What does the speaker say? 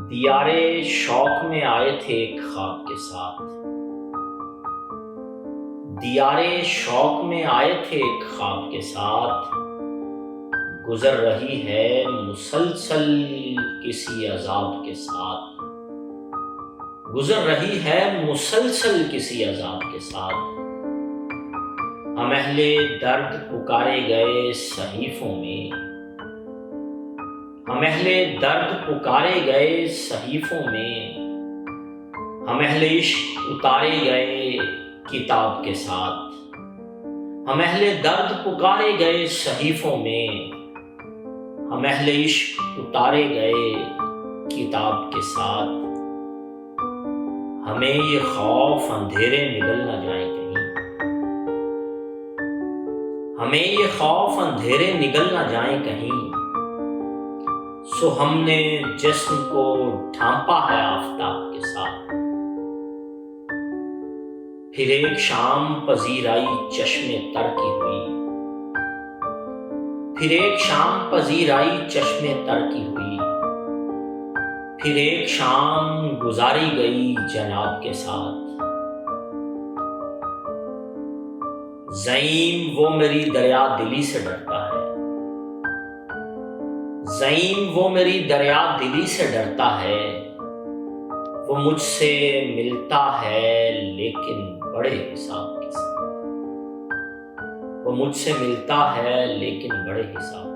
दियारे शौक में आए थे ख्वाब के साथ। दियारे शौक में आए थे ख्वाब के साथ। गुजर रही है मुसलसल किसी अजाब के साथ। गुजर रही है मुसलसल किसी अजाब के साथ। हम अहले दर्द पुकारे गए सहीफों में। हम अहले दर्द पुकारे गए सहीफों में। हम अहले इश्क उतारे गए किताब के साथ। हम अहले दर्द पुकारे गए सहीफों में। हम अहले इश्क उतारे गए किताब के साथ। हमें ये खौफ अंधेरे निगल ना जाए कहीं। हमें ये खौफ अंधेरे निगल ना जाए कहीं। सो हमने जिस्म को ढांपा है आफताब के साथ। फिर एक शाम पजीर आई चश्मे तर की हुई। फिर एक शाम पजीर आई चश्मे तर की हुई। फिर एक शाम गुजारी गई जनाब के साथ। ज़ईम वो मेरी दरिया दिली से डरता है। ज़ईम वो मेरी दरिया दिली से डरता है। वो मुझसे मिलता है लेकिन बड़े हिसाब के साथ। वो मुझसे मिलता है लेकिन बड़े हिसाब